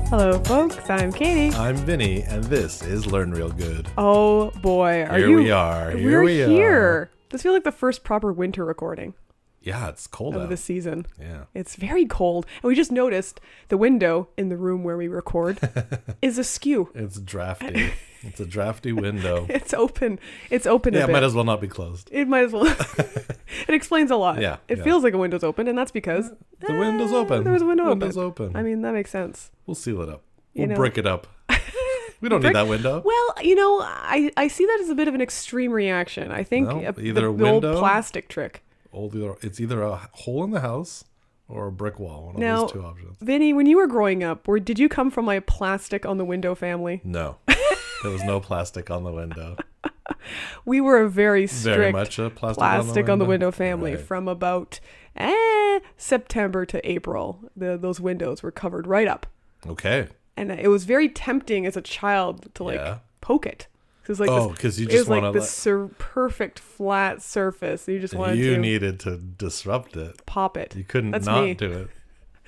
Hello, folks. I'm Katie. I'm Vinny, and this is Learn Real Good. Oh, boy. Here we are. We're here. This feels like the first proper winter recording Yeah, it's cold of out. the season. Yeah. It's very cold. And we just noticed the window in the room where we record is askew. It's drafty. It's a drafty window. It's open. It's open a Yeah, it bit. might as well not be closed. It might as well. It explains a lot. Yeah, It yeah. feels like a window's open, and that's because The window's open. there was a window Window's open. I mean, that makes sense. We'll seal it up. You We'll know. brick it up. We don't need that window. Well, I see that as a bit of an extreme reaction. I think No, the either a the old window- plastic trick. It's either a hole in the house or a brick wall. One of Now, those two options. Vinny, when you were growing up, did you come from a plastic on the window family? No. There was no plastic on the window. We were a very strict Very much a plastic on the window family Right. from about September to April. Those windows were covered right up. Okay. And it was very tempting as a child to Yeah. poke it. It was like Oh, 'cause you it just was like wanna this perfect flat surface. You just wanted You to needed to disrupt it. pop it. You couldn't That's not me. do it.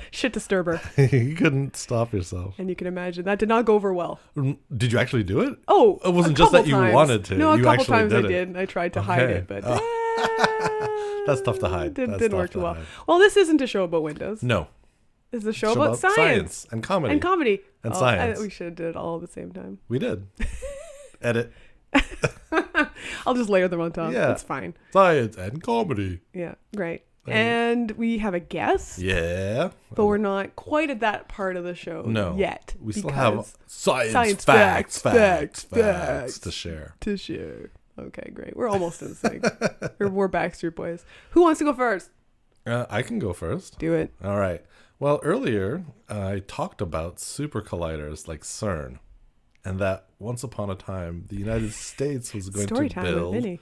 Shit disturber. You couldn't stop yourself. And you can imagine that did not go over well. Did you actually do it? Oh, It wasn't a just that couple you times. wanted to. No, a You couple actually times I did it. did. And I tried to hide Okay. it, but That's tough to hide. didn't That's work tough to too well. hide. Well, this isn't a show about windows. No. It's a show about science and comedy. and comedy And science. We should have did it all at the same time. We did. Edit. I'll just layer them on top. Yeah. That's fine. Science and comedy. Yeah, great. Thank you. And we have a guest, Yeah. but we're not quite at that part of the show No. yet. We still because have science facts to share. to share. Okay, great. We're almost in sync. We're Backstreet Boys. Who wants to go first? I can go first. Do it. All right. Well, earlier I talked about super colliders like CERN, and that once upon a time the United States was going Story to time with build Vinny.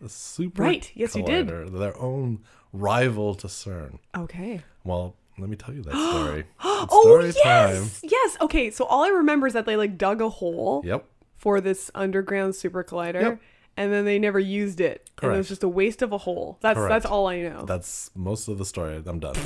a super Right. Yes, you did. collider, their own rival to CERN. Okay. Well, let me tell you that story. It's Oh, story yes. Yes. Okay. So all I remember is that they dug a hole Yep. for this underground super collider. Yep. And then they never used it. And it Correct. was just a waste of a hole. That's Correct. all I know. That's most of the story. I'm done.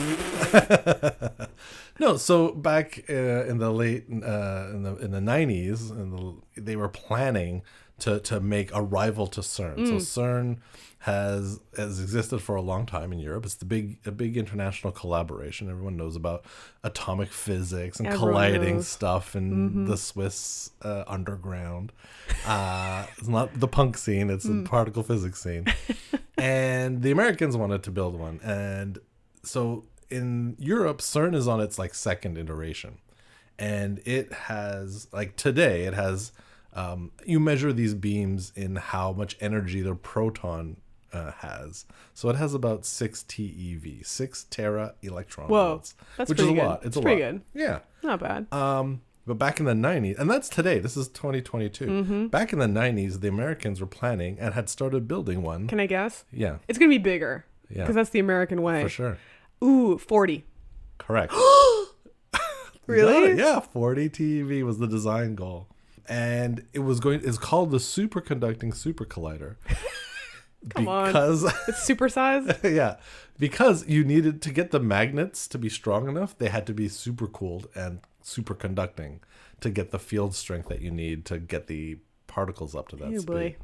No, so back in the late in the 90s, they were planning to make a rival to CERN. So CERN has existed for a long time in Europe. It's a big international collaboration. Everyone knows about atomic physics and Everyone colliding knows. stuff in the Swiss underground. It's not the punk scene; it's the particle physics scene. And the Americans wanted to build one, and so in Europe, CERN is on its second iteration, and it has today it has. You measure these beams in how much energy their proton has. So it has about 6 TeV, 6 tera electron Whoa, volts, that's which is a pretty good. lot. It's a Pretty lot. good. Yeah. Not bad. But back in the 90s, and that's today, this is 2022. Mm-hmm. Back in the 90s, the Americans were planning and had started building one. Can I guess? Yeah, It's going to be bigger. Yeah. Because that's the American way. for sure. Ooh, 40. Correct. Really? Yeah, 40 TeV was the design goal. And it's called the superconducting super collider. Come on. Because It's supersized? yeah, because you needed to get the magnets to be strong enough, they had to be super cooled and superconducting to get the field strength that you need to get the particles up to that Oh, speed. boy.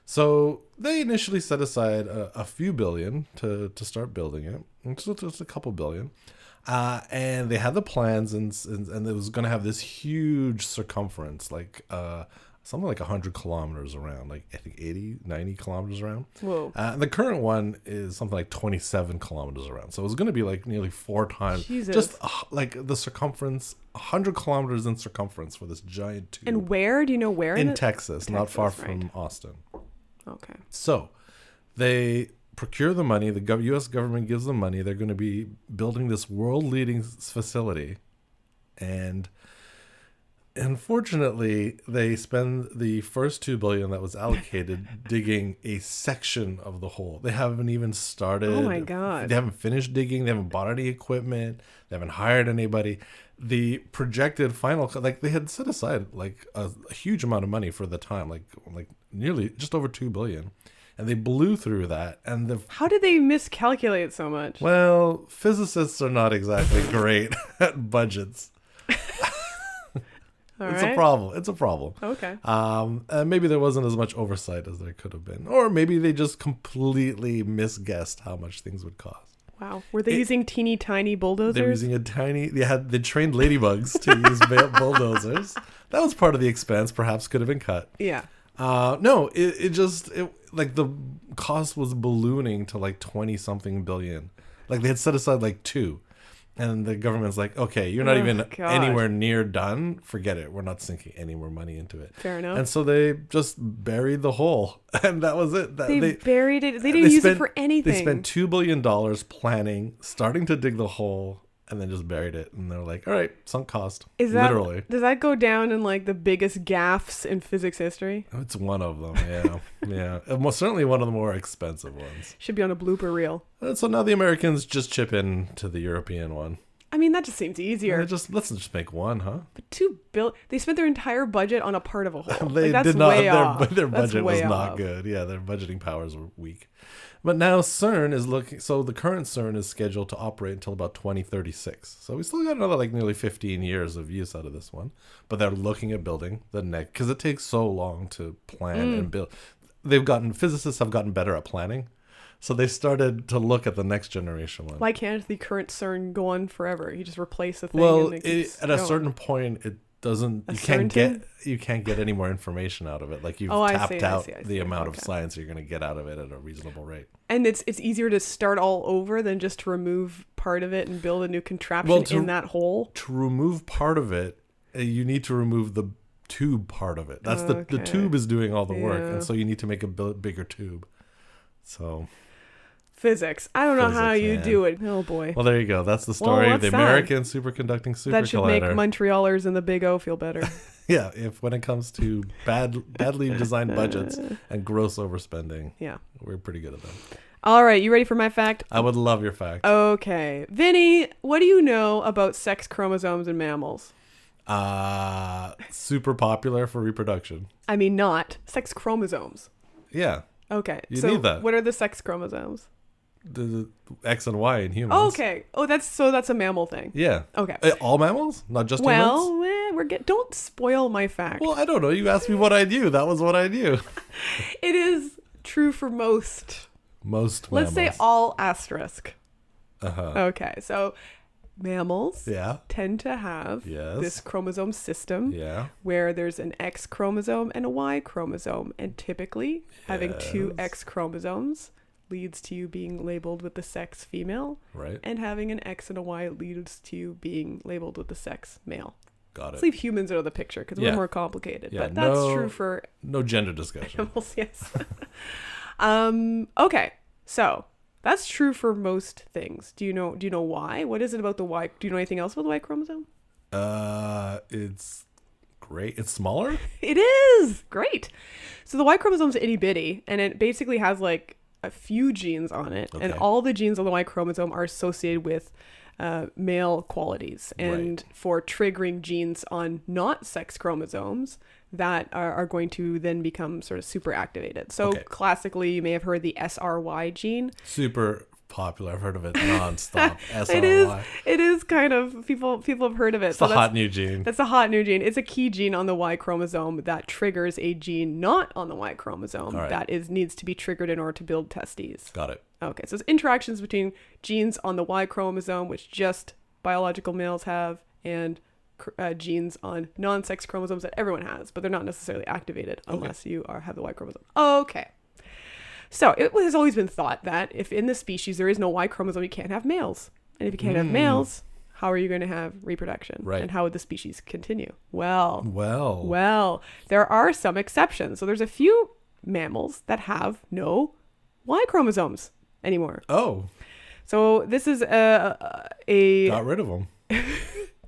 So they initially set aside a few billion to start building it. It's just a couple billion. And they had the plans and it was going to have this huge circumference, something like 100 kilometers around, I think 80, 90 kilometers around. Whoa. The current one is something like 27 kilometers around. So it was going to be nearly 4 times. Jesus. Just the circumference, 100 kilometers in circumference for this giant tube. And where? Do you know where? in Texas, not far Texas, from right. Austin. Okay. So they procure the money. The U.S. government gives them money. They're going to be building this world-leading facility. And unfortunately, they spend the first $2 billion that was allocated digging a section of the hole. They haven't even started. Oh my God. They haven't finished digging. They haven't bought any equipment. They haven't hired anybody. The projected final, they had set aside a huge amount of money for the time, like nearly just over $2 billion. And they blew through that. And how did they miscalculate so much? well, physicists are not exactly great at budgets. It's a problem. It's a problem. Okay. And maybe there wasn't as much oversight as there could have been. Or maybe they just completely misguessed how much things would cost. Wow. Were they using teeny tiny bulldozers? They were using they trained ladybugs to use bulldozers. That was part of the expense, perhaps could have been cut. Yeah. No, it like the cost was ballooning to like 20 something billion. Like they had set aside like 2. And the government's like, okay, you're not even anywhere near done. Forget it. We're not sinking any more money into it. Fair enough. And so they just buried the hole. And that was it. They buried it. They didn't use it for anything. They spent $2 billion planning, starting to dig the hole, and then just buried it. And they're like, all right, sunk cost. Literally. Does that go down in like the biggest gaffes in physics history? It's one of them, yeah. Yeah. Most certainly one of the more expensive ones. Should be on a blooper reel. And so now the Americans just chip in to the European one. I mean, that just seems easier. Let's just make one, huh? But $2 billion, they spent their entire budget on a part of a hole. They that's did not. Way off. Their budget was not off. good. Yeah, their budgeting powers were weak. But now CERN is looking. So the current CERN is scheduled to operate until about 2036. So we still got another like nearly 15 years of use out of this one. But they're looking at building the next because it takes so long to plan and build. Physicists have gotten better at planning. So they started to look at the next generation one. Why can't the current CERN go on forever? You just replace the thing. Well, and it at a certain point, it doesn't. You can't get any more information out of it. Like you've tapped out the amount of science you're going to get out of it at a reasonable rate. And it's easier to start all over than just to remove part of it and build a new contraption in that hole. To remove part of it, you need to remove the tube part of it. That's the tube is doing all the work, and so you need to make a bigger tube. So. Physics. I don't know how you do it. Oh boy. Well, there you go. That's the story of the American superconducting supercollider. That should make Montrealers in the Big O feel better. Yeah, when it comes to badly designed budgets and gross overspending. Yeah. We're pretty good at them. All right, you ready for my fact? I would love your fact. Okay. Vinny, what do you know about sex chromosomes in mammals? Super popular for reproduction. I mean, not. Sex chromosomes. Yeah. Okay. You need that. What are the sex chromosomes? The X and Y in humans. Oh, okay. Oh, that's a mammal thing. Yeah. Okay. All mammals, not just humans. Well, don't spoil my fact. Well, I don't know. You asked me what I knew. That was what I knew. It is true for most. Most mammals. Let's say all asterisk. Uh-huh. Okay, so mammals tend to have Yes. this chromosome system Yeah. where there's an X chromosome and a Y chromosome, and typically having 2 X chromosomes leads to you being labeled with the sex female, right? And having an X and a Y leads to you being labeled with the sex male. Got it. Let's leave humans out of the picture because we're more complicated, but that's true for no gender discussion. Animals, yes. Okay, so that's true for most things. Do you know why? What is it about the Y? Do you know anything else about the Y chromosome? It's great. It's smaller? It is great. So the Y chromosome is itty bitty, and it basically has like a few genes on it, and all the genes on the Y chromosome are associated with male qualities, and for triggering genes on not sex chromosomes that are going to then become sort of super activated. So classically, you may have heard the SRY gene. Super popular. I've heard of it nonstop. SRY. It is kind of people have heard of it. It's a hot new gene. That's a hot new gene. It's a key gene on the Y chromosome that triggers a gene not on the Y chromosome that needs to be triggered in order to build testes. Got it. Okay, so it's interactions between genes on the Y chromosome, which just biological males have, and genes on non-sex chromosomes that everyone has, but they're not necessarily activated unless you have the Y chromosome. Okay. So it has always been thought that if in the species there is no Y chromosome, you can't have males. And if you can't have males, how are you going to have reproduction? Right. And how would the species continue? Well, there are some exceptions. So there's a few mammals that have no Y chromosomes anymore. Oh. So this is got rid of them.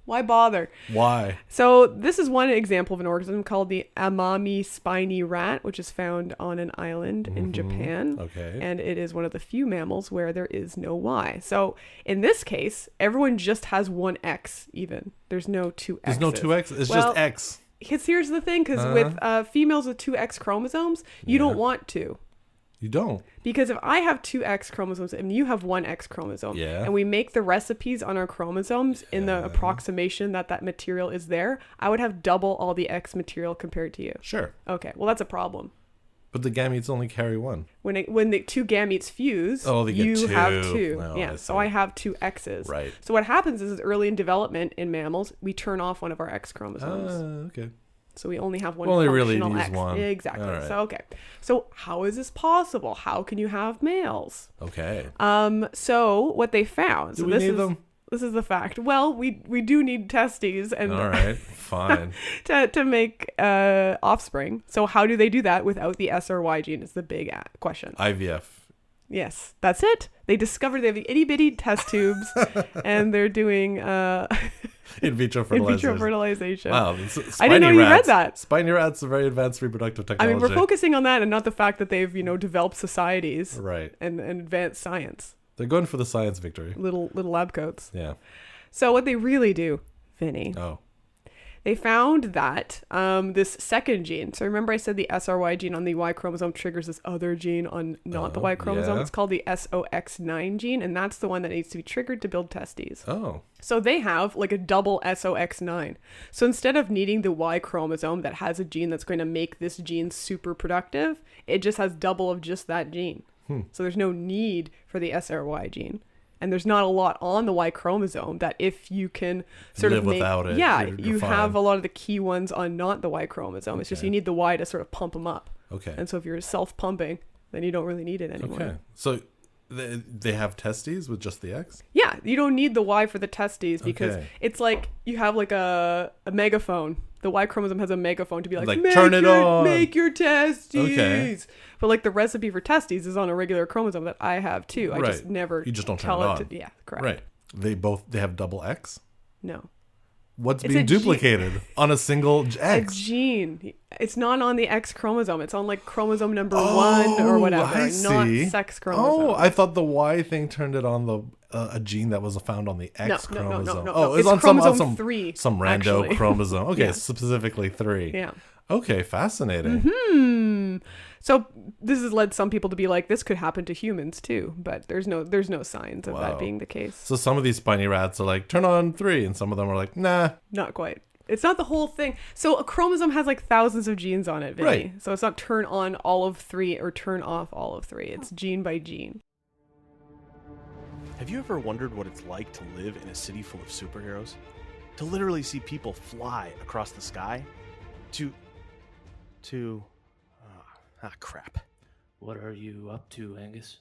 Why bother? Why? So this is one example of an organism called the Amami spiny rat, which is found on an island in Japan. Okay. And it is one of the few mammals where there is no Y. So in this case, everyone just has one X even. There's no 2 X's. There's no 2 X? It's just X. Because here's the thing, because with females with 2 X chromosomes, you don't want to. You don't. Because if I have 2 X chromosomes and you have 1 X chromosome, and we make the recipes on our chromosomes in the approximation that material is there, I would have double all the X material compared to you. Sure. Okay, well, that's a problem. But the gametes only carry 1. When the 2 gametes fuse, you have 2. Oh, so I have 2 X's. Right. So what happens is early in development in mammals, we turn off one of our X chromosomes. Okay. So we only have one functional really use X. One. Exactly. Right. So okay. So how is this possible? How can you have males? Okay. So what they found. Do we need them? This is the fact. Well, we do need testes and all right, fine. to make offspring. So how do they do that without the S or Y gene? Is the big question. IVF. Yes, that's it. They discovered they have the itty bitty test tubes, and they're doing in vitro fertilization. Wow, I didn't know you read that. Spiny rats are very advanced reproductive technology. I mean, we're focusing on that and not the fact that they've developed societies, right, and advanced science. They're going for the science victory. Little lab coats. Yeah. So what they really do, Vinny. Oh. They found that this second gene. So remember I said the SRY gene on the Y chromosome triggers this other gene on not the Y chromosome. Yeah. It's called the SOX9 gene, and that's the one that needs to be triggered to build testes. Oh. So they have like a double SOX9. So instead of needing the Y chromosome that has a gene that's going to make this gene super productive, it just has double of just that gene. So there's no need for the SRY gene. And there's not a lot on the Y chromosome that if you can sort live of make, without it, you have a lot of the key ones on not the Y chromosome. Okay. It's just you need the Y to sort of pump them up. Okay. And so if you're self-pumping, then you don't really need it anymore. Okay. So they have testes with just the X? Yeah, you don't need the Y for the testes because it's like you have like a megaphone. The Y chromosome has a megaphone to be like turn it on. Make your testes. Okay. But like the recipe for testes is on a regular chromosome that I have too. I just never You just don't turn it on. Yeah, correct. Right. They have double X? No. What's being duplicated on a single X? A gene. It's not on the X chromosome. It's on like chromosome number 1 or whatever. I see. Not sex chromosome. Oh, I thought the Y thing turned it on a gene that was found on the X chromosome. No. Oh, it's on chromosome 3. Some rando chromosome. Okay, specifically 3. Yeah. Okay, fascinating. Mm-hmm. So this has led some people to be like, this could happen to humans too, but there's no signs of that being the case. So some of these spiny rats are like, turn on 3, and some of them are like, nah. Not quite. It's not the whole thing. So a chromosome has like thousands of genes on it, Vinny. Right. So it's not turn on all of 3 or turn off all of 3. It's gene by gene. Have you ever wondered what it's like to live in a city full of superheroes? To literally see people fly across the sky? Crap. What are you up to, Angus?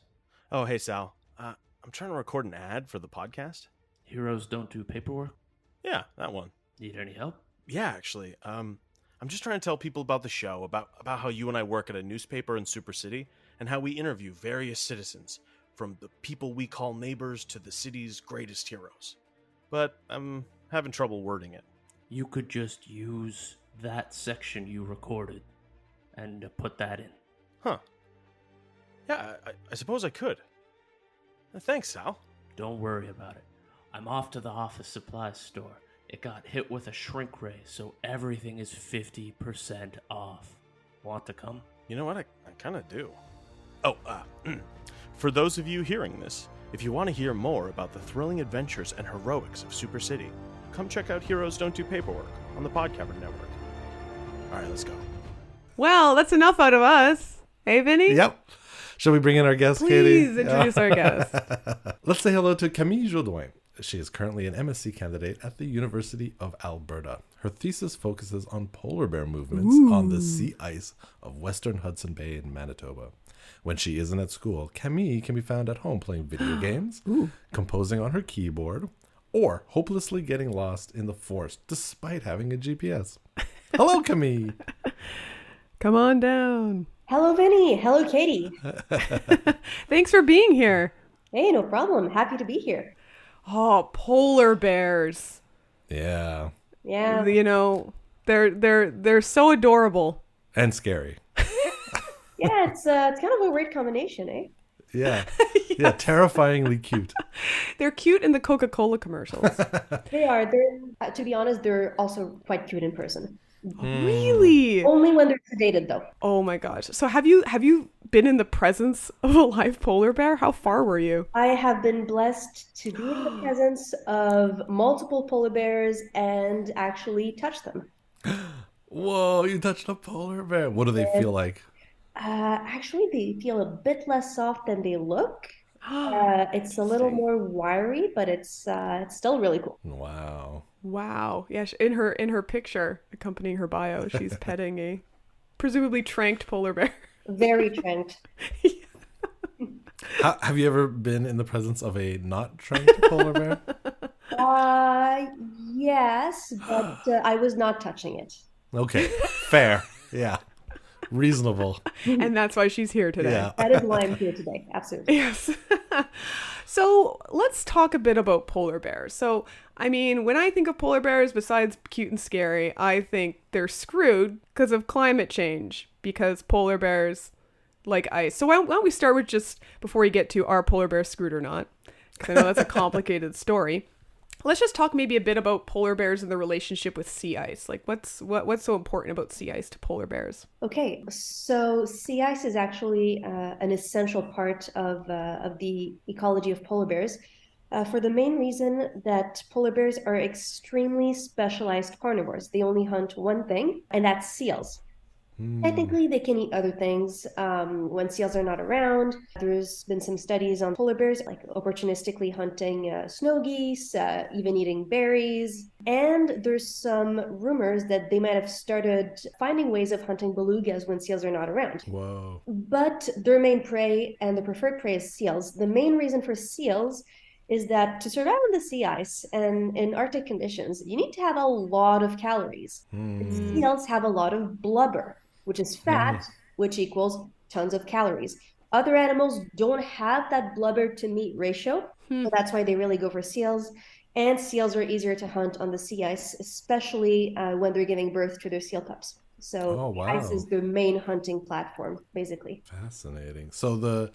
Oh, hey, Sal. I'm trying to record an ad for the podcast. Heroes don't do paperwork? Yeah, that one. Need any help? Yeah, actually. I'm just trying to tell people about the show, about how you and I work at a newspaper in Super City, and how we interview various citizens, from the people we call neighbors to the city's greatest heroes. But I'm having trouble wording it. You could just use that section you recorded and put that in. Huh. Yeah, I suppose I could. Thanks, Sal. Don't worry about it. I'm off to the office supplies store. It got hit with a shrink ray, so everything is 50% off. Want to come? You know what? I kind of do. Oh, for those of you hearing this, if you want to hear more about the thrilling adventures and heroics of Super City, come check out Heroes Don't Do Paperwork on the Podcaster Network. All right, let's go. Well, that's enough out of us. Hey, Vinny? Yep. Shall we bring in our guest, Katie? Please introduce our guest. Let's say hello to Camille Jodouin. She is currently an MSc candidate at the University of Alberta. Her thesis focuses on polar bear movements on the sea ice of western Hudson Bay in Manitoba. When she isn't at school, Camille can be found at home playing video games, composing on her keyboard, or hopelessly getting lost in the forest despite having a GPS. Hello, Camille. Come on down. Hello, Vinny. Hello, Katie. Thanks for being here. Hey, no problem. Happy to be here. Oh, polar bears. Yeah. Yeah. You know, they're so adorable. And scary. Yeah, it's kind of a weird combination, eh? Yeah. Yes. Yeah, terrifyingly cute. They're cute in the Coca-Cola commercials. They are. They're, to be honest, they're also quite cute in person. Really? Only when they're sedated, though. Oh my gosh. So have you been in the presence of a live polar bear? How far were you? I have been blessed to be in the presence of multiple polar bears and actually touch them. Whoa, you touched a polar bear. What do they feel like? Actually, they feel a bit less soft than they look. It's a little Interesting. more wiry, but it's still really cool. Wow. Wow. Yeah, in her picture accompanying her bio, she's petting a presumably tranked polar bear. Very tranked. Have you ever been in the presence of a not trained polar bear? Yes, but I was not touching it. Okay, fair. Yeah, reasonable. And that's why she's here today. Yeah. That is why I'm here today. Absolutely. Yes. So let's talk a bit about polar bears. So, I mean, when I think of polar bears, besides cute and scary, I think they're screwed because of climate change, because polar bears like ice. So why don't we start with just, before we get to are polar bears screwed or not? Because I know that's a complicated story. Let's just talk maybe a bit about polar bears and the relationship with sea ice. Like what's so important about sea ice to polar bears? Okay, so sea ice is actually an essential part of the ecology of polar bears for the main reason that polar bears are extremely specialized carnivores. They only hunt one thing, and that's seals. Technically, they can eat other things when seals are not around. There's been some studies on polar bears, like opportunistically hunting snow geese, even eating berries. And there's some rumors that they might have started finding ways of hunting belugas when seals are not around. Whoa. But their main prey and the preferred prey is seals. The main reason for seals is that to survive on the sea ice and in Arctic conditions, you need to have a lot of calories. Seals have a lot of blubber, which is fat, which equals tons of calories. Other animals don't have that blubber to meat ratio, so that's why they really go for seals. And seals are easier to hunt on the sea ice, especially when they're giving birth to their seal pups. So ice is their main hunting platform, basically. Fascinating. So the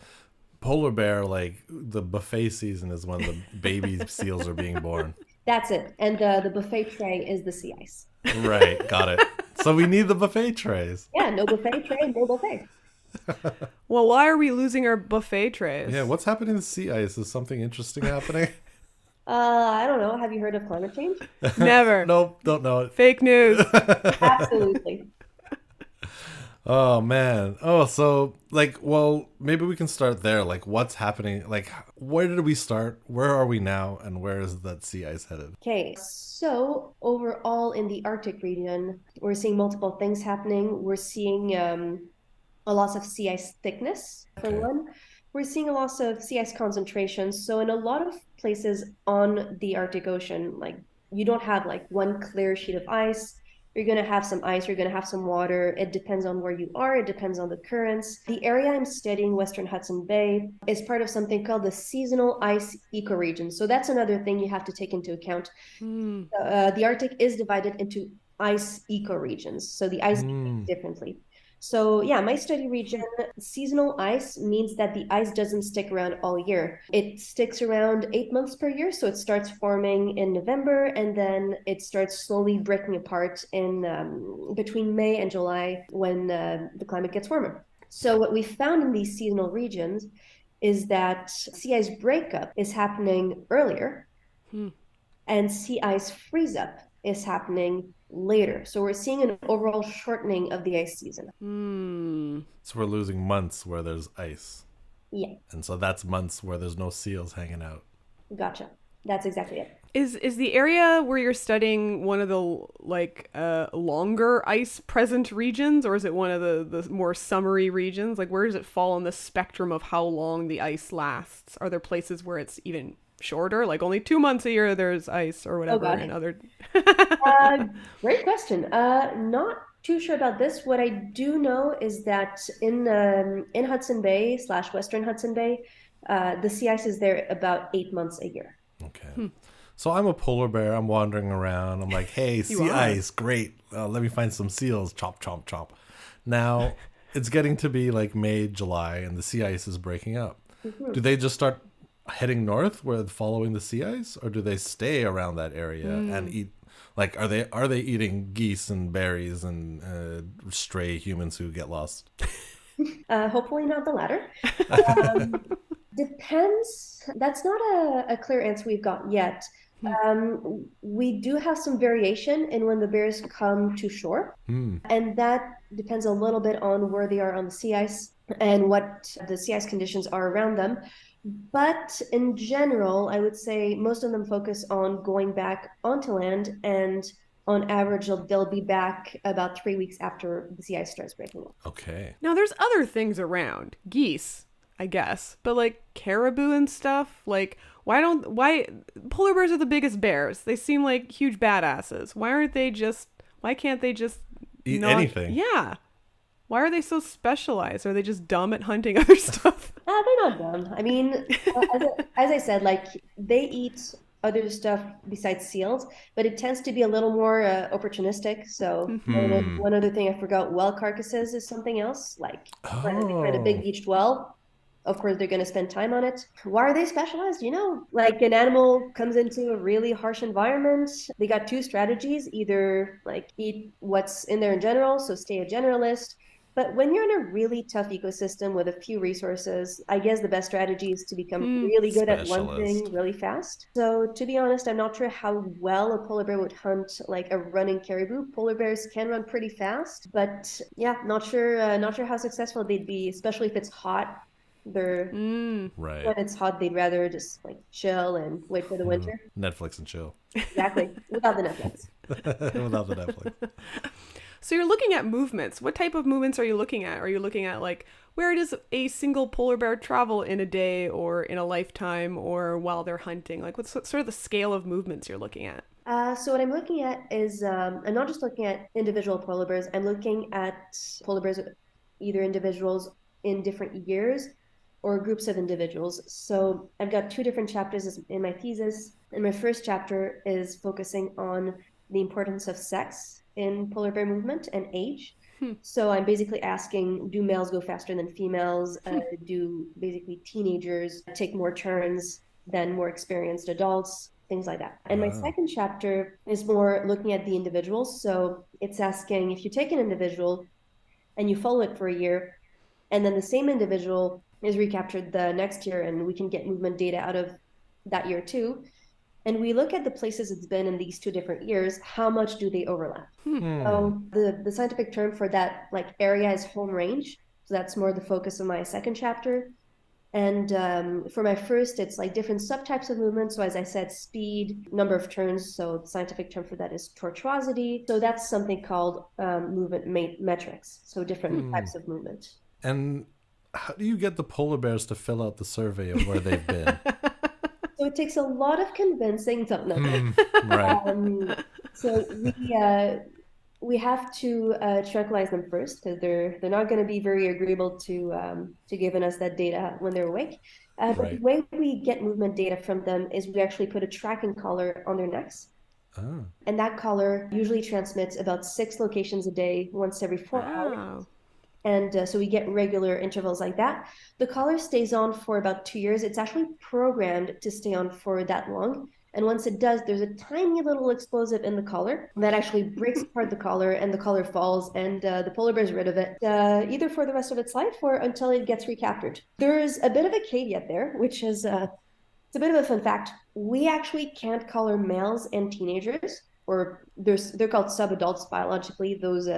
polar bear, like the buffet season is when the baby seals are being born. That's it. And the buffet tray is the sea ice. Right, got it. So we need the buffet trays. Yeah, no buffet tray, no buffet. Well, why are we losing our buffet trays? Yeah, what's happening to sea ice? Is something interesting happening? I don't know. Have you heard of climate change? Never. Nope, don't know it. Fake news. Absolutely. Oh man. Oh, so like, well, maybe we can start there. Like, what's happening? Like, where did we start? Where are we now? And where is that sea ice headed? Okay, so overall in the Arctic region, we're seeing multiple things happening. We're seeing a loss of sea ice thickness, for one. We're seeing a loss of sea ice concentration. So in a lot of places on the Arctic Ocean, like you don't have like one clear sheet of ice. You're going to have some ice, you're going to have some water. It depends on where you are, it depends on the currents. The area I'm studying, Western Hudson Bay, is part of something called the seasonal ice ecoregion. So that's another thing you have to take into account. The Arctic is divided into ice ecoregions. So the ice behaves differently. So yeah, my study region, seasonal ice means that the ice doesn't stick around all year. It sticks around 8 months per year. So it starts forming in November and then it starts slowly breaking apart in between May and July when the climate gets warmer. So what we found in these seasonal regions is that sea ice breakup is happening earlier and sea ice freeze up is happening later. So we're seeing an overall shortening of the ice season. So we're losing months where there's ice. Yeah. And so that's months where there's no seals hanging out. Gotcha. That's exactly it. Is the area where you're studying one of the like longer ice present regions, or is it one of the more summery regions? Like where does it fall on the spectrum of how long the ice lasts? Are there places where it's even shorter, like only 2 months a year there's ice or whatever? And other Great question. Not too sure about this. What I do know is that in Hudson Bay / Western Hudson Bay, the sea ice is there about 8 months a year. Okay. So I'm a polar bear. I'm wandering around. I'm like, hey, sea ice, great. Let me find some seals. Chomp, chomp, chomp. Now it's getting to be like May, July, and the sea ice is breaking up. Do they just start heading north where following the sea ice, or do they stay around that area and eat Like, are they eating geese and berries and stray humans who get lost? Hopefully not the latter. Depends. That's not a clear answer we've got yet. We do have some variation in when the bears come to shore, and that depends a little bit on where they are on the sea ice and what the sea ice conditions are around them. But in general, I would say most of them focus on going back onto land, and on average, they'll be back about 3 weeks after the sea ice starts breaking up. Okay. Now, there's other things around. Geese, I guess. But like caribou and stuff, like why polar bears are the biggest bears. They seem like huge badasses. Why can't they just eat anything? Yeah. Why are they so specialized? Are they just dumb at hunting other stuff? They're not dumb. I mean, as I said, like they eat other stuff besides seals, but it tends to be a little more opportunistic. So one other thing I forgot, whale carcasses is something else. Like when they find a big beached whale, of course they're going to spend time on it. Why are they specialized? Like an animal comes into a really harsh environment, they got two strategies: either like eat what's in there in general, so stay a generalist. But when you're in a really tough ecosystem with a few resources, I guess the best strategy is to become really good at one thing really fast. So to be honest, I'm not sure how well a polar bear would hunt like a running caribou. Polar bears can run pretty fast, but yeah, not sure how successful they'd be, especially if it's hot. When it's hot, they'd rather just like chill and wait for the winter. Netflix and chill. Exactly. Without the Netflix. Without the Netflix. So you're looking at movements. What type of movements are you looking at? Are you looking at like where does a single polar bear travel in a day or in a lifetime or while they're hunting? Like what's sort of the scale of movements you're looking at? So what I'm looking at is I'm not just looking at individual polar bears. I'm looking at polar bears, either individuals in different years or groups of individuals. So I've got two different chapters in my thesis. And my first chapter is focusing on the importance of sex in polar bear movement and age. So I'm basically asking, do males go faster than females? Do basically teenagers take more turns than more experienced adults? Things like that. And my second chapter is more looking at the individuals. So it's asking, if you take an individual and you follow it for a year, and then the same individual is recaptured the next year, and we can get movement data out of that year too, and we look at the places it's been in these 2 different years, how much do they overlap? So the scientific term for that like area is home range. So that's more the focus of my second chapter. And for my first, it's like different subtypes of movement. So as I said, speed, number of turns. So the scientific term for that is tortuosity. So that's something called movement metrics. So different types of movement. And how do you get the polar bears to fill out the survey of where they've been? So it takes a lot of convincing. Right. So we have to tranquilize them first, because they're not going to be very agreeable to giving us that data when they're awake. But the way we get movement data from them is we actually put a tracking collar on their necks. And that collar usually transmits about 6 locations a day, once every 4 hours. And so we get regular intervals like that. The collar stays on for about 2 years. It's actually programmed to stay on for that long. And once it does, there's a tiny little explosive in the collar that actually breaks apart the collar, and the collar falls, and the polar bear's rid of it, either for the rest of its life or until it gets recaptured. There's a bit of a caveat there, which is it's a bit of a fun fact. We actually can't collar males and teenagers, or they're called subadults biologically, those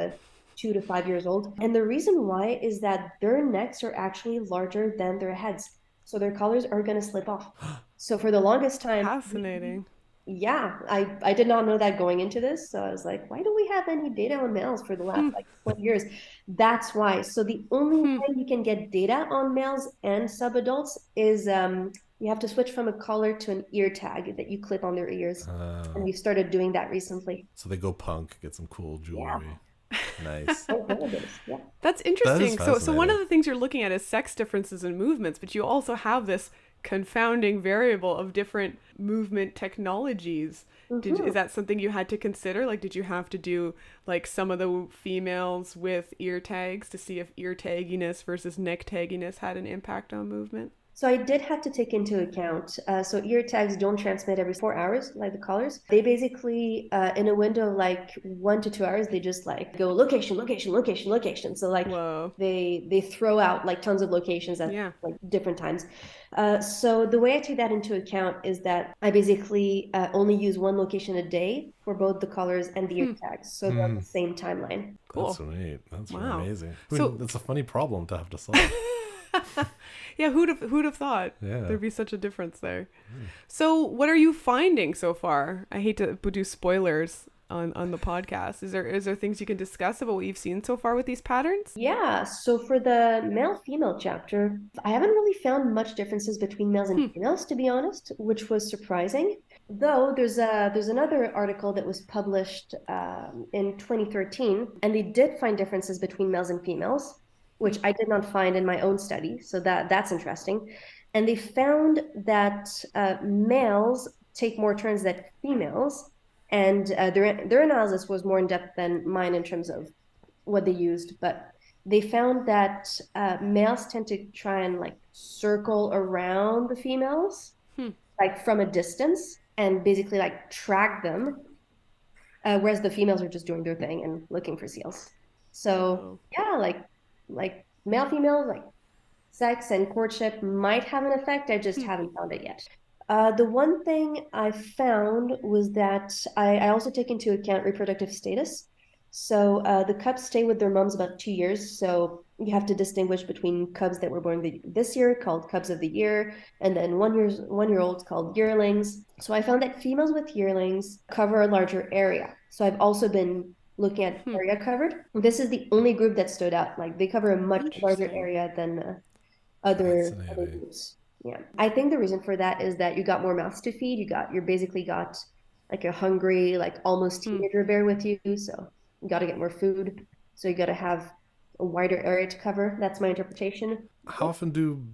2 to 5 years old. And the reason why is that their necks are actually larger than their heads. So their collars are going to slip off. So for the longest time... Fascinating. Yeah, I did not know that going into this. So I was like, why don't we have any data on males for the last 20 years? That's why. So the only way you can get data on males and subadults is you have to switch from a collar to an ear tag that you clip on their ears. And we've started doing that recently. So they go punk, get some cool jewelry. Yeah. Nice. That's interesting. That so one of the things you're looking at is sex differences in movements, but you also have this confounding variable of different movement technologies. Is that something you had to consider? Like, did you have to do like some of the females with ear tags to see if ear tagginess versus neck tagginess had an impact on movement? So I did have to take into account, so ear tags don't transmit every 4 hours, like the collars. They basically, in a window of like 1 to 2 hours, they just like go location, location, location, location. So like Whoa. they throw out like tons of locations at like different times. So the way I take that into account is that I basically only use one location a day for both the collars and the ear tags. So they're on the same timeline. Cool. That's neat. That's Wow. amazing. So That's a funny problem to have to solve. yeah, who'd have thought there'd be such a difference there? So what are you finding so far? I hate to do spoilers on the podcast. Is there things you can discuss about what you've seen so far with these patterns? Yeah, so for the male-female chapter, I haven't really found much differences between males and females, to be honest, which was surprising. Though there's another article that was published in 2013, and they did find differences between males and females, which I did not find in my own study. So that's interesting. And they found that males take more turns than females. And their analysis was more in depth than mine in terms of what they used. But they found that males tend to try and like circle around the females, like from a distance, and basically like track them. Whereas the females are just doing their thing and looking for seals. So yeah, like male female, like sex and courtship might have an effect. I just haven't found it yet. The one thing I found was that I also take into account reproductive status. So the cubs stay with their moms about 2 years. So you have to distinguish between cubs that were born this year, called cubs of the year, and then 1-year-olds called yearlings. So I found that females with yearlings cover a larger area. So I've also been looking at area covered. This is the only group that stood out. Like they cover a much larger area than other groups. Yeah, I think the reason for that is that you got more mouths to feed. You basically got like a hungry, like almost teenager bear with you. So you got to get more food. So you got to have a wider area to cover. That's my interpretation. How often do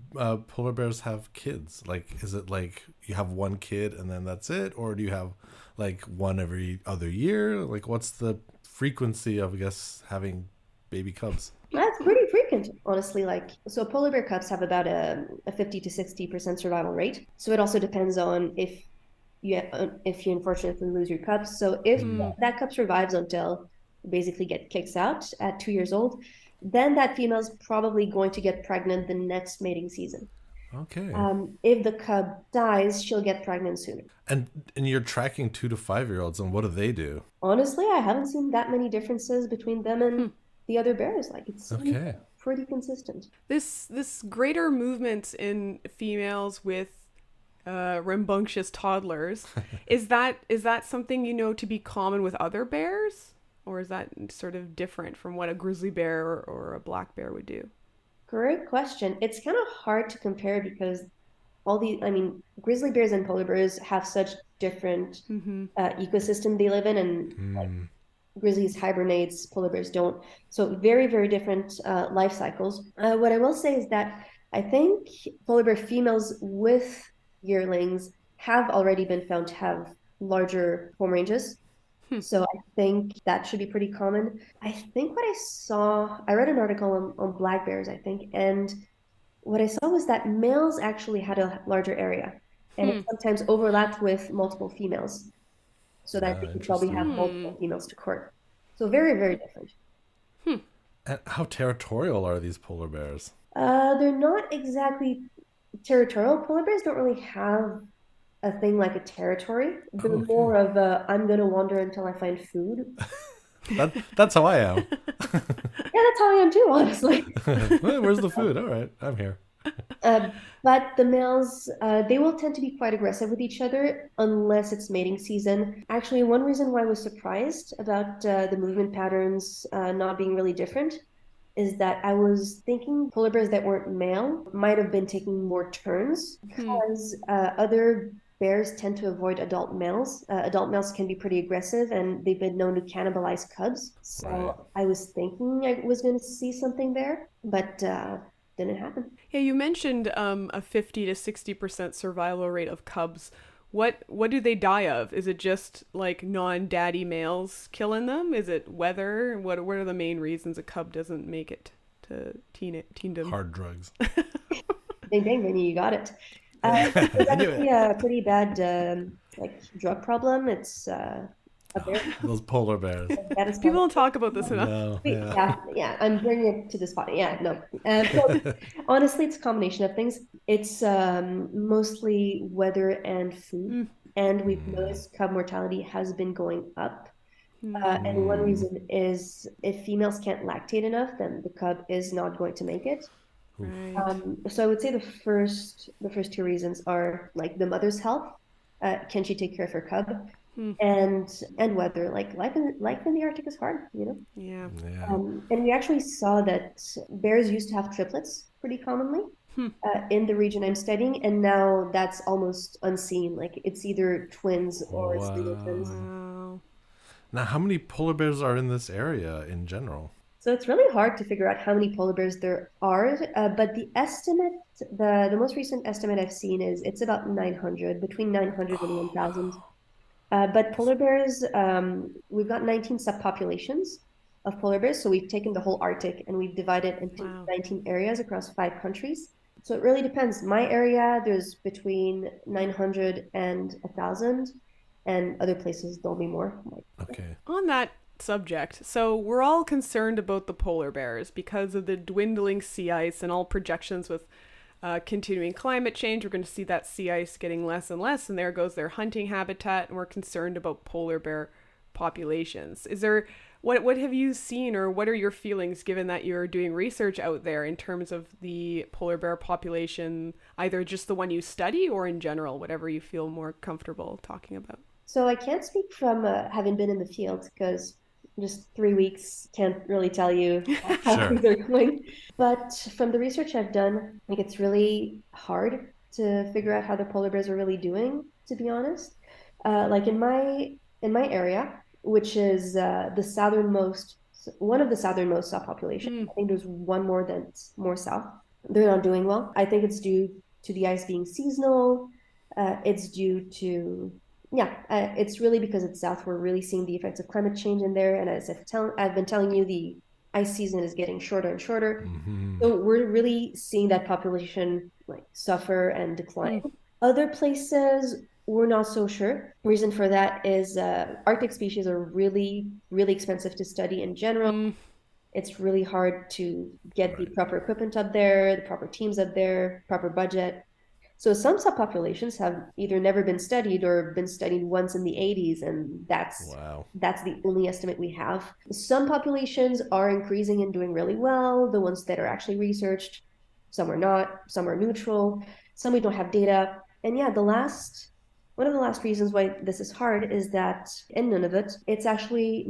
polar bears have kids? Like, is it like you have one kid and then that's it? Or do you have like one every other year? Like, what's the frequency of, I guess, having baby cubs? That's pretty frequent, honestly. Like, so polar bear cubs have about a 50 to 60% survival rate. So it also depends on if you unfortunately lose your cubs. So if that cub survives until basically kicks out at 2 years old, then that female's probably going to get pregnant the next mating season. Okay. If the cub dies, she'll get pregnant sooner. And you're tracking 2 to 5 year olds, and what do they do? Honestly, I haven't seen that many differences between them and the other bears. Like it's pretty consistent. This greater movement in females with rambunctious toddlers is that something to be common with other bears, or is that sort of different from what a grizzly bear or a black bear would do? Great question. It's kind of hard to compare because grizzly bears and polar bears have such different ecosystem they live in, and like, grizzlies hibernates, polar bears don't. So very, very different life cycles. What I will say is that I think polar bear females with yearlings have already been found to have larger home ranges. So I think that should be pretty common. I think I read an article on black bears, I think, and what I saw was that males actually had a larger area, and it sometimes overlapped with multiple females. So that they could probably have multiple females to court. So very, very different. And how territorial are these polar bears? They're not exactly territorial. Polar bears don't really have a thing like a territory. They're more of I'm going to wander until I find food. That's how I am. Yeah, that's how I am too, honestly. Well, where's the food? All right, I'm here. But the males, they will tend to be quite aggressive with each other unless it's mating season. Actually, one reason why I was surprised about the movement patterns not being really different is that I was thinking polar bears that weren't male might have been taking more turns because other bears tend to avoid adult males. Adult males can be pretty aggressive, and they've been known to cannibalize cubs. So I was thinking I was going to see something there, but didn't happen. Yeah, you mentioned a 50 to 60% survival rate of cubs. What do they die of? Is it just like non-daddy males killing them? Is it weather? What are the main reasons a cub doesn't make it to teendom? Hard drugs. Ding, ding, Vinny, you got it. It's I knew actually it. a pretty bad like drug problem. It's a very Those polar bears. that is People don't talk about this enough. No, Wait, yeah. yeah, I'm bringing it to the spot. Yeah, no. So honestly, it's a combination of things. It's mostly weather and food, and we've noticed cub mortality has been going up. And one reason is if females can't lactate enough, then the cub is not going to make it. Right. So I would say the first two reasons are like the mother's health. Can she take care of her cub? And weather, like life in the Arctic is hard, you know. Yeah. Yeah. And we actually saw that bears used to have triplets pretty commonly in the region I'm studying, and now that's almost unseen. Like it's either twins or it's single twins. Wow. Now, how many polar bears are in this area in general? So it's really hard to figure out how many polar bears there are, but the estimate, the most recent estimate I've seen is it's about 900, between 900 and 1,000. But polar bears, we've got 19 subpopulations of polar bears. So we've taken the whole Arctic and we've divided into 19 areas across 5 countries. So it really depends. My area, there's between 900 and 1,000, and other places there'll be more. Okay. On that subject, so we're all concerned about the polar bears because of the dwindling sea ice and all projections with continuing climate change. We're going to see that sea ice getting less and less, and there goes their hunting habitat, and we're concerned about polar bear populations. Is there what have you seen, or what are your feelings given that you're doing research out there in terms of the polar bear population, either just the one you study or in general, whatever you feel more comfortable talking about? So I can't speak from having been in the field because just 3 weeks can't really tell you how things are going. But from the research I've done, I think it's really hard to figure out how the polar bears are really doing, to be honest. Like in my area, which is the southernmost, one of the southernmost subpopulation. I think there's one more that's more south. They're not doing well. I think it's due to the ice being seasonal. It's due to it's really because it's south. We're really seeing the effects of climate change in there. And as I've been telling you, the ice season is getting shorter and shorter. So we're really seeing that population like suffer and decline. Other places, we're not so sure. Reason for that is Arctic species are really, really expensive to study in general. It's really hard to get the proper equipment up there, the proper teams up there, proper budget. So some subpopulations have either never been studied or been studied once in the 80s, and that's the only estimate we have. Some populations are increasing and doing really well, the ones that are actually researched. Some are not, some are neutral, some we don't have data. And yeah, one of the last reasons why this is hard is that in Nunavut, it's actually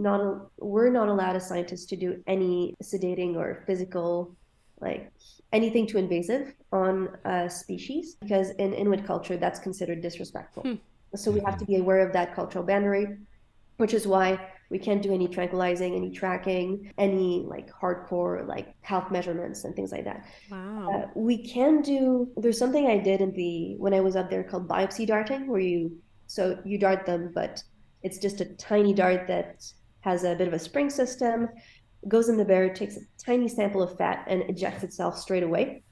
we're not allowed as scientists to do any sedating or physical, like anything too invasive on a species, because in Inuit culture, that's considered disrespectful. So we have to be aware of that cultural boundary, which is why we can't do any tranquilizing, any tracking, any like hardcore like health measurements and things like that. Wow. We can do, there's something I did when I was up there called biopsy darting, where you dart them, but it's just a tiny dart that has a bit of a spring system, goes in the bear, takes a tiny sample of fat and ejects itself straight away.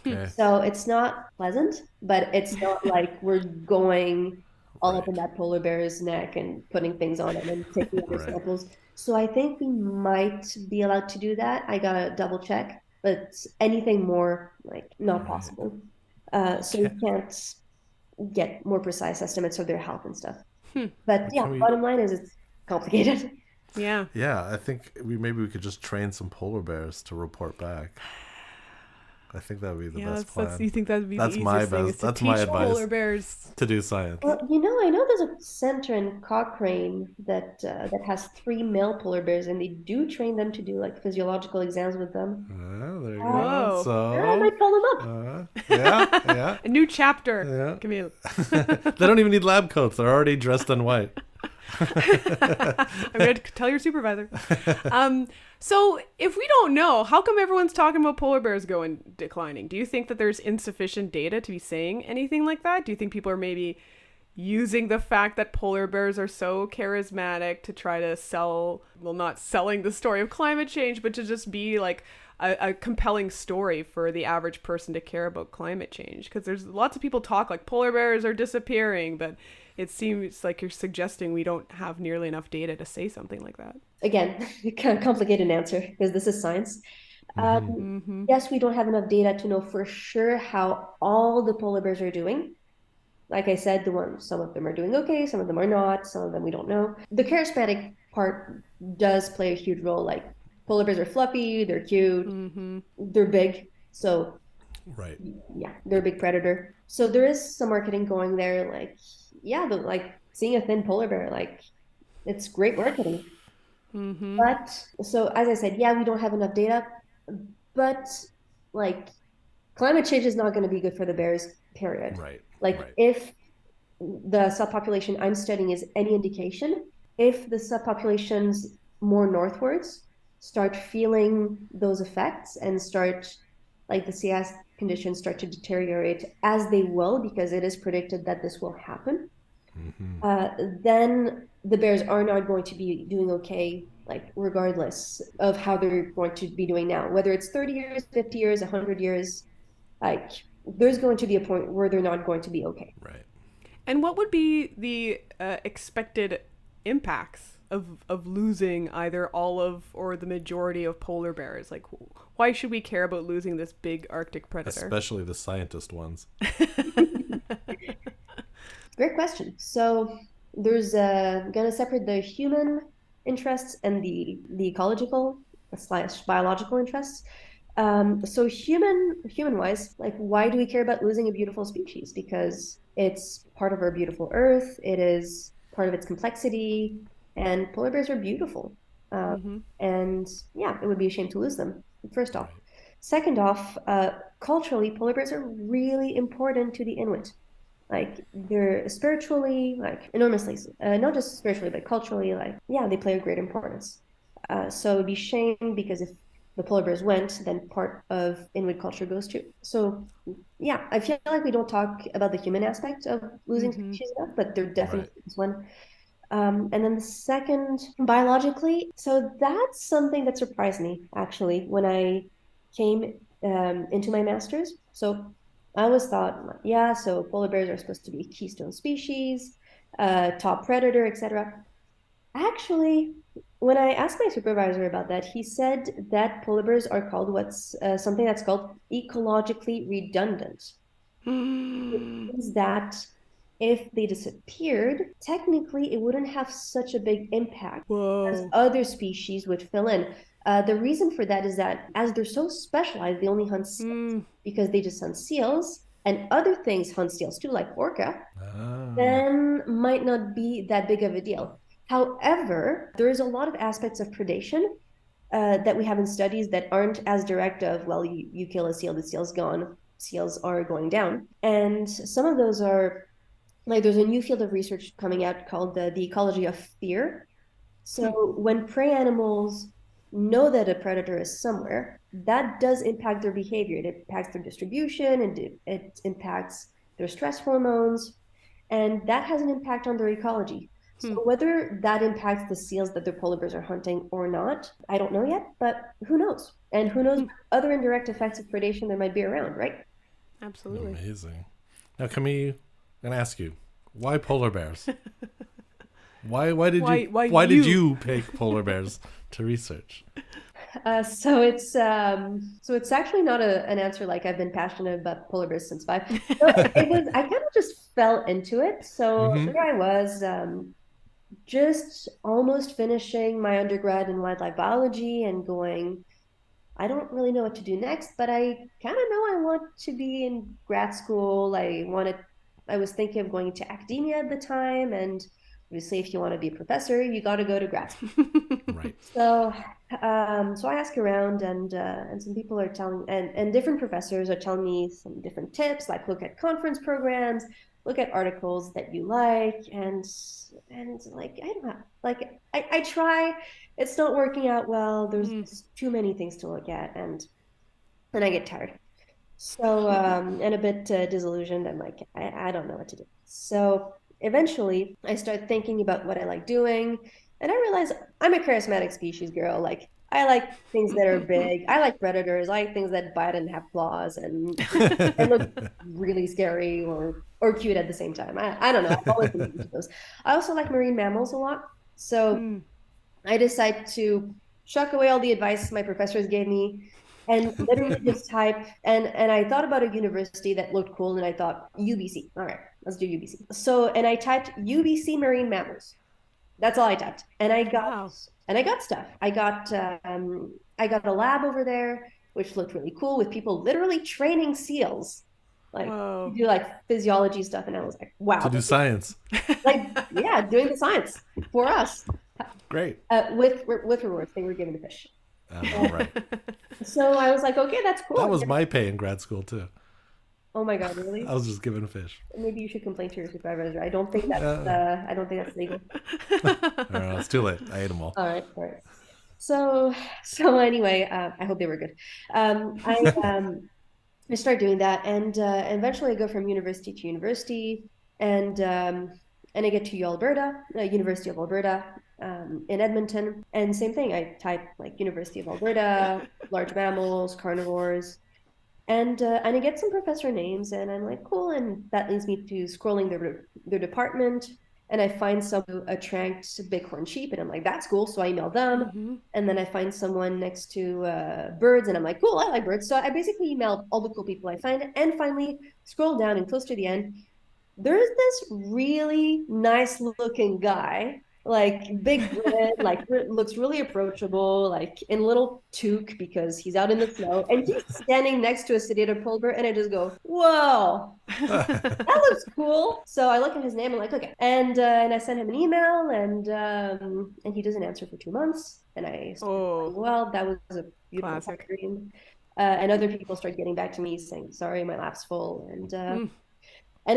Okay. So it's not pleasant, but it's not like we're going all up in that polar bear's neck and putting things on it and taking other samples. So I think we might be allowed to do that. I gotta double check, but anything more, like, not possible. So we can't get more precise estimates of their health and stuff. But yeah, bottom line is it's complicated. Yeah. Yeah, I think maybe we could just train some polar bears to report back. I think that would be the best plan. You think that would be the easiest thing? That's my advice. Polar bears to do science. Well, I know there's a center in Cochrane that has 3 male polar bears, and they do train them to do like physiological exams with them. There you go. So I might call them up. Yeah. A new chapter. Yeah. Camille. They don't even need lab coats. They're already dressed in white. I'm going to tell your supervisor. So if we don't know, how come everyone's talking about polar bears declining? Do you think that there's insufficient data to be saying anything like that? Do you think people are maybe using the fact that polar bears are so charismatic to try to sell, well, not selling the story of climate change, but to just be like a compelling story for the average person to care about climate change, because there's lots of people talk like polar bears are disappearing, but it seems like you're suggesting we don't have nearly enough data to say something like that. Again, kind of complicated answer because this is science. Yes, we don't have enough data to know for sure how all the polar bears are doing. Like I said, some of them are doing okay, some of them are not, some of them we don't know. The charismatic part does play a huge role. Like polar bears are fluffy, they're cute, they're big. So right. Yeah, they're a big predator. So there is some marketing going there. Like, yeah, like seeing a thin polar bear, like it's great marketing. But so as I said, yeah, we don't have enough data, but like climate change is not going to be good for the bears, period. Right. Like right. if the subpopulation I'm studying is any indication, if the subpopulations more northwards start feeling those effects and start, like the sea ice conditions start to deteriorate, as they will, because it is predicted that this will happen, then the bears are not going to be doing okay, like regardless of how they're going to be doing now, whether it's 30 years, 50 years, 100 years, like there's going to be a point where they're not going to be okay. Right. And what would be the expected impacts of losing either all of or the majority of polar bears? Like, why should we care about losing this big Arctic predator? Especially the scientist ones. Great question. So there's going to separate the human interests and the ecological / biological interests. So human-wise, like, why do we care about losing a beautiful species? Because it's part of our beautiful Earth. It is part of its complexity, and polar bears are beautiful. And yeah, it would be a shame to lose them, first off. Second off, culturally, polar bears are really important to the Inuit. Like, they're spiritually, like, enormously, not just spiritually, but culturally, like, yeah, they play a great importance. So it would be shame because if the polar bears went, then part of Inuit culture goes too. So yeah, I feel like we don't talk about the human aspect of losing species enough, but there definitely is one. And then the second, biologically, so that's something that surprised me, actually, when I came into my master's. So I always thought, yeah, so polar bears are supposed to be keystone species, top predator, etc. Actually, when I asked my supervisor about that, he said that polar bears are called something that's called ecologically redundant. It means that if they disappeared, technically it wouldn't have such a big impact as other species would fill in. The reason for that is that as they're so specialized, they only hunt seals because they just hunt seals, and other things hunt seals too, like orca, then might not be that big of a deal. However, there is a lot of aspects of predation that we have in studies that aren't as direct of, well, you kill a seal, the seal's gone, seals are going down. And some of those are, like, there's a new field of research coming out called the ecology of fear. So when prey animals know that a predator is somewhere, that does impact their behavior. It impacts their distribution, and it impacts their stress hormones, and that has an impact on their ecology. So whether that impacts the seals that the polar bears are hunting or not, I don't know yet, but who knows? And who knows what other indirect effects of predation there might be around, right? Absolutely. Amazing. Now, Camille, I'm going to ask you, why polar bears? Why did you pick polar bears to research? So it's actually not an answer like I've been passionate about polar bears since 5. So I kind of just fell into it. So there I was, just almost finishing my undergrad in wildlife biology and going, I don't really know what to do next, but I kind of know I want to be in grad school. I was thinking of going into academia at the time, and obviously if you want to be a professor, you got to go to grad school. Right. So I ask around, and some people are telling, and different professors are telling me some different tips, like look at conference programs, look at articles that you like, and like, I don't know, like I try, it's not working out well. There's too many things to look at, and I get tired. So and a bit disillusioned. I'm like, I don't know what to do. So eventually I start thinking about what I like doing, and I realize I'm a charismatic species girl. Like, I like things that are big. I like predators. I like things that bite and have claws and look really scary or cute at the same time. I don't know. I've always been into those. I also like marine mammals a lot. So I decided to chuck away all the advice my professors gave me and literally just type. And I thought about a university that looked cool, and I thought UBC. All right, let's do UBC. So, and I typed UBC marine mammals. That's all I typed, and I got stuff. I got a lab over there, which looked really cool, with people literally training seals, like to do like physiology stuff. And I was like, wow, to do science. Like, yeah, doing the science for us. Great. With rewards, they were given a fish. All right. So I was like, okay, that's cool. That was my pay in grad school too. Oh my God, really? I was just given fish. Maybe you should complain to your supervisor. I don't think that's legal. No, it's too late. I ate them all. All right. So anyway, I hope they were good. I started doing that, and eventually I go from university to university, and I get to University of Alberta, in Edmonton, and same thing. I type like University of Alberta, large mammals, carnivores. And I get some professor names, and I'm like, cool. And that leads me to scrolling their department, and I find some who attract bighorn sheep, and I'm like, that's cool. So I email them, and then I find someone next to birds, and I'm like, cool, I like birds. So I basically emailed all the cool people I find, and finally scroll down, and close to the end, there's this really nice looking guy, like big grin, like looks really approachable, like in little toque because he's out in the snow, and he's standing next to a sedated polar bear, and I just go, whoa, that looks cool. So I look at his name, and I'm like, okay, and I send him an email, and he doesn't answer for 2 months, and well, that was a beautiful dream. And other people start getting back to me saying, sorry, my lap's full, and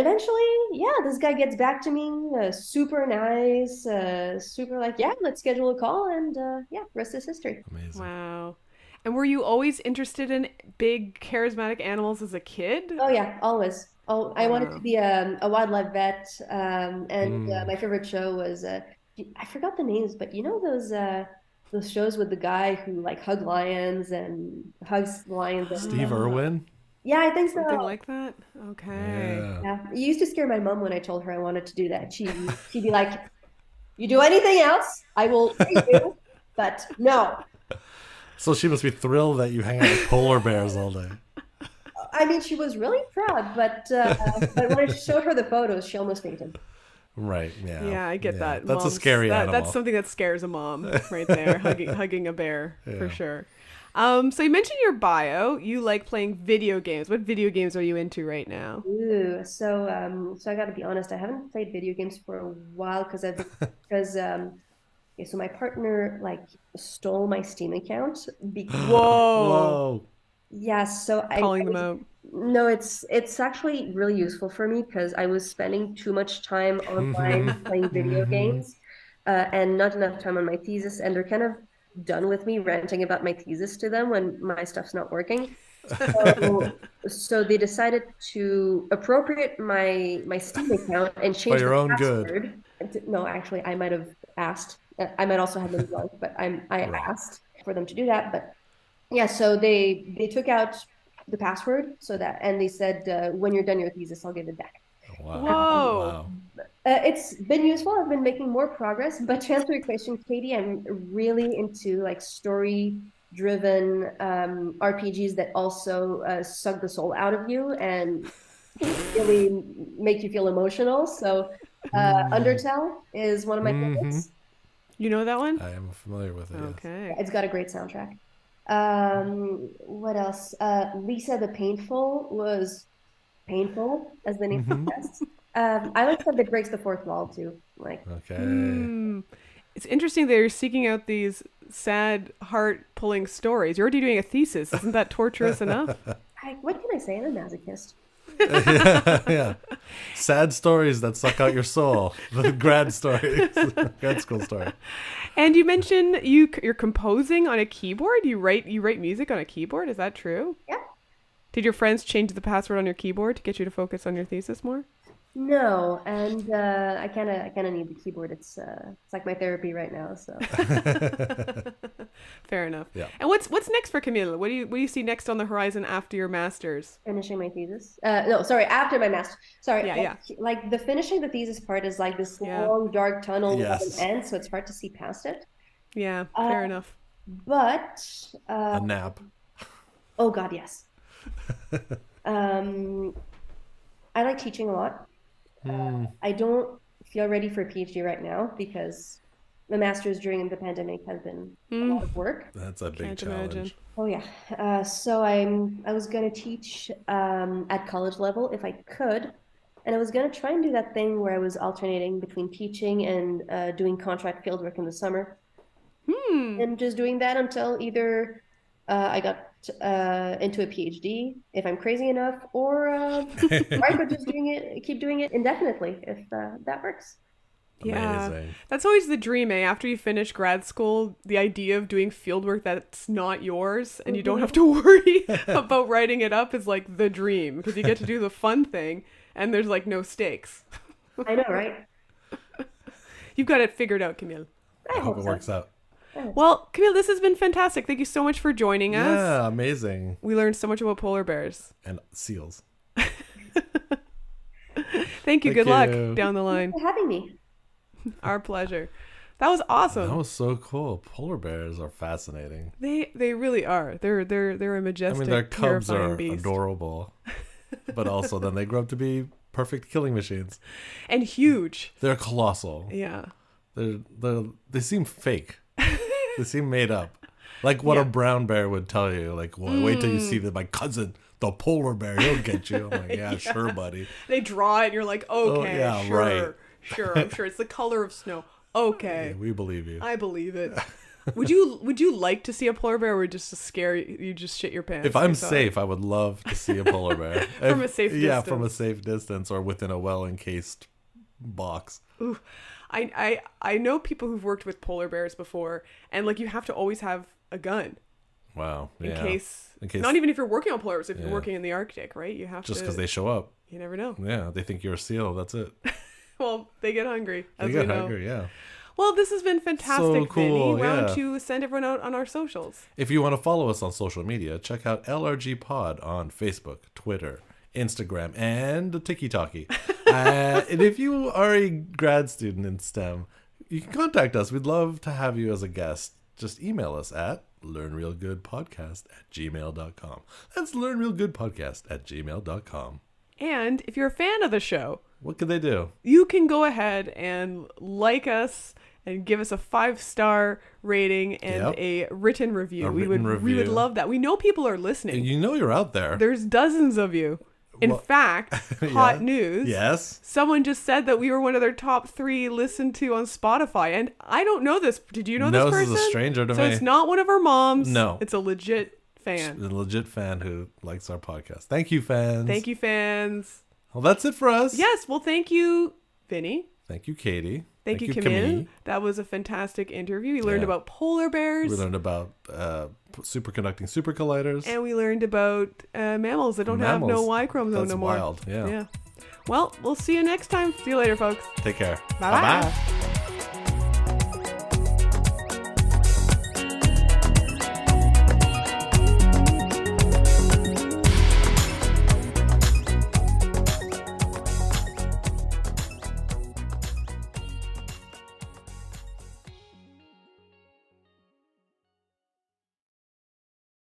eventually, yeah, this guy gets back to me, super nice, super like, yeah, let's schedule a call, and yeah, rest is history. Amazing. Wow. And were you always interested in big, charismatic animals as a kid? Oh yeah, always. Oh, I wanted to be a wildlife vet, and my favorite show was I forgot the names, but you know those shows with the guy who like hugs lions. Steve Irwin. Yeah, I think so. Something like that? Okay. Yeah. It used to scare my mom when I told her I wanted to do that. She'd be like, you do anything else, I will pay you, but no. So she must be thrilled that you hang out with polar bears all day. I mean, she was really proud, but when I showed her the photos, she almost fainted. Right, yeah. Yeah, I get that. That's a scary animal. That's something that scares a mom right there, hugging a bear, for sure. So you mentioned your bio. You like playing video games. What video games are you into right now? Ooh, so I got to be honest. I haven't played video games for a while so my partner like stole my Steam account. Whoa. Yeah, so calling them out. No, it's actually really useful for me because I was spending too much time online playing video games, and not enough time on my thesis, and they're kind of done with me ranting about my thesis to them when my stuff's not working. So they decided to appropriate my Steam account and change your own password. Good. No, actually, I might have asked. I might also have been wrong, but I asked for them to do that. But yeah, so they took out the password and they said, when you're done your thesis, I'll give it back. Wow. Whoa. Wow. It's been useful. I've been making more progress. But to answer your question, Katie, I'm really into like story-driven RPGs that also suck the soul out of you and really make you feel emotional. So Undertale is one of my favorites. You know that one? I am familiar with it. Okay. Yes. It's got a great soundtrack. What else? Lisa the Painful was painful, as the name suggests. I like stuff that breaks the fourth wall too. Like, okay. It's interesting that you're seeking out these sad, heart-pulling stories. You're already doing a thesis. Isn't that torturous enough? What can I say? I'm a masochist. Yeah. Sad stories that suck out your soul. The grad stories. Grad school story. And you mentioned you're composing on a keyboard. You write music on a keyboard. Is that true? Yeah. Did your friends change the password on your keyboard to get you to focus on your thesis more? No, and I kind of need the keyboard. It's like my therapy right now. So Fair enough. Yeah. And what's next for Camille? What do you see next on the horizon after your master's? finishing my thesis. No, sorry, after my master. Sorry, Yeah. Like the finishing the thesis part is like this long dark tunnel without an end, so it's hard to see past it. Yeah, fair enough. But A nap. oh God, yes. I like teaching a lot. I don't feel ready for a PhD right now because the master's during the pandemic has been a lot of work. That's a big Can't challenge. imagine. Oh yeah. So I was gonna teach at college level if I could, and I was gonna try and do that thing where I was alternating between teaching and doing contract fieldwork in the summer, and just doing that until either I got into a PhD if I'm crazy enough, or I could just keep doing it indefinitely if that works. Yeah, Amazing. that's always the dream, eh? After you finish grad school, the idea of doing field work that's not yours and you don't have to worry about writing it up is like the dream because you get to do the fun thing and there's like no stakes. I know, right? You've got it figured out, Camille. I hope it works out. Well, Camille, this has been fantastic. Thank you so much for joining us. Yeah, amazing. We learned so much about polar bears. And seals. Thank you. Thank Good luck you. down the line. Thanks for having me. Our pleasure. That was awesome. That was so cool. Polar bears are fascinating. They really are. They're a majestic, I mean, their cubs terrifying are beast. adorable, but also then they grow up to be perfect killing machines. And huge. They're colossal. Yeah. They seem fake. They seem made up. Like what a brown bear would tell you. Like, well, wait till you see my cousin, the polar bear. He'll get you. I'm like, yeah, sure, buddy. They draw it and you're like, okay, yeah, sure. right. Sure, I'm sure. It's the color of snow. Okay. Yeah, we believe you. I believe it. Would you like to see a polar bear or just to scare you just shit your pants? If I'm safe, I would love to see a polar bear. From a safe Yeah, distance. from a safe distance or within a well-encased box. Ooh. I know people who've worked with polar bears before and like you have to always have a gun. Wow. In Yeah. case In case not even if you're working on polar bears, if you're working in the Arctic, right? You have just to because they show up. You never know. Yeah, they think you're a seal. That's it. Well, they get hungry. As They we get know. hungry, yeah. Well, this has been fantastic, So cool, Vinny. Why yeah. don't you send everyone out on our socials? If you want to follow us on social media, check out LRG Pod on Facebook, Twitter, Instagram, and the Tiki-Talkie. And if you are a grad student in STEM, you can contact us. We'd love to have you as a guest. Just email us at learnrealgoodpodcast@gmail.com. That's learnrealgoodpodcast@gmail.com. And if you're a fan of the show, What could they do? you can go ahead and like us and give us a 5-star rating and a written review. A We written would review. love that. We know people are listening. You know you're out there. There's dozens of you. In Well, fact, hot news. Yes. Someone just said that we were one of their top 3 listened to on Spotify. And I don't know this. Did you know this No, person? this is a stranger to so me. it's not one of our moms. No. It's a legit fan. A legit fan who likes our podcast. Thank you, fans. Thank you, fans. Well, that's it for us. Yes. Well, thank you, Vinny. Thank you, Katie. Thank you, Camille. That was a fantastic interview. We learned Yeah. about polar bears. We learned about superconducting super colliders. And we learned about mammals that don't have no Mammals. Y chromosome That's no more. wild, yeah. Well, we'll see you next time. See you later, folks. Take care. Bye-bye. Bye-bye.